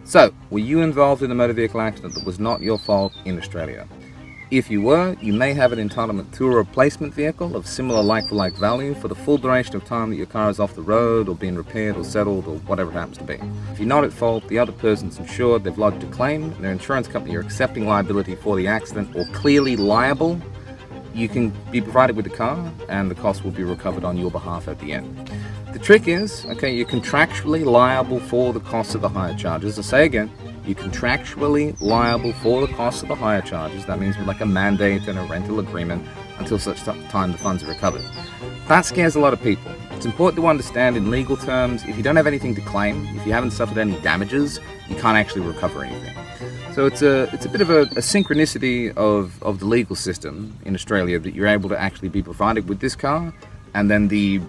So, were you involved in a motor vehicle accident that was not your fault in Australia? If you were, you may have an entitlement to a replacement vehicle of similar like-for-like value for the full duration of time that your car is off the road or being repaired or settled or whatever it happens to be. If you're not at fault, the other person's insured, they've lodged a claim, and their insurance company are accepting liability for the accident or clearly liable, you can be provided with the car and the cost will be recovered on your behalf at the end. The trick is, okay, you're contractually liable for the cost of the hire charges. I say again, you're contractually liable for the cost of the hire charges. That means with like a mandate and a rental agreement until such time the funds are recovered. That scares a lot of people. It's important to understand in legal terms, if you don't have anything to claim, if you haven't suffered any damages, you can't actually recover anything. So it's a bit of a synchronicity of the legal system in Australia that you're able to actually be provided with this car, and then the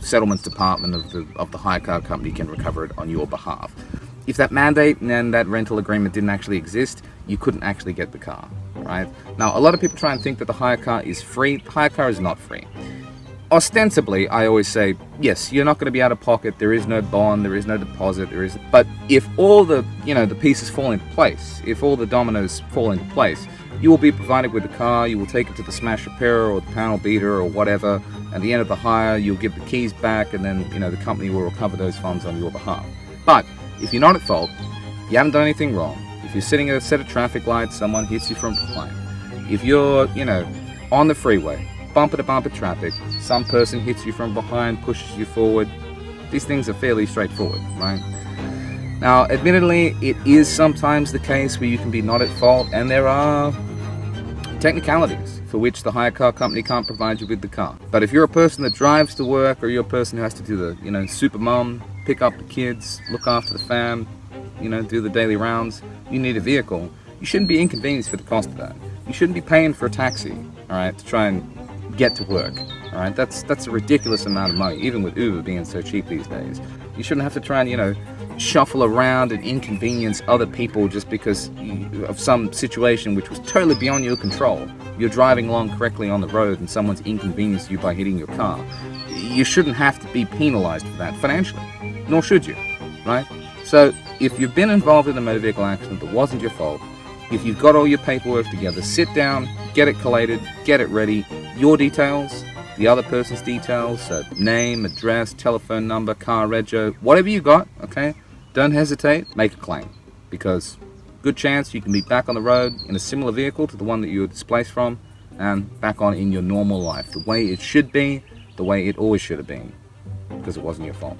settlements department of the hire car company can recover it on your behalf. If that mandate and that rental agreement didn't actually exist, you couldn't actually get the car, right? Now, a lot of people try and think that the hire car is free. The hire car is not free. Ostensibly, I always say, yes, you're not going to be out of pocket. There is no bond, there is no deposit, but if all the pieces fall into place, if all the dominoes fall into place, you will be provided with the car, you will take it to the smash repairer or the panel beater or whatever. At the end of the hire, you'll give the keys back, and then, the company will recover those funds on your behalf. But if you're not at fault, you haven't done anything wrong, if you're sitting at a set of traffic lights, someone hits you from behind, if you're, on the freeway, bumper to bumper traffic, some person hits you from behind, pushes you forward, these things are fairly straightforward, right? Now, admittedly, it is sometimes the case where you can be not at fault, and there are technicalities for which the hire car company can't provide you with the car. But if you're a person that drives to work, or you're a person who has to do the, super mom, pick up the kids, look after the fam, do the daily rounds, you need a vehicle, you shouldn't be inconvenienced for the cost of that. You shouldn't be paying for a taxi, all right, to try and get to work, all right? That's a ridiculous amount of money, even with Uber being so cheap these days. You shouldn't have to try and, shuffle around and inconvenience other people just because of some situation which was totally beyond your control. You're driving along correctly on the road and someone's inconvenienced you by hitting your car. You shouldn't have to be penalized for that financially, nor should you, right? So if you've been involved in a motor vehicle accident that wasn't your fault, if you've got all your paperwork together, sit down, get it collated, get it ready, your details, the other person's details, so name, address, telephone number, car rego, whatever you got, okay? Don't hesitate, make a claim, because good chance you can be back on the road in a similar vehicle to the one that you were displaced from, and back on in your normal life, the way it should be, the way it always should have been, because it wasn't your fault.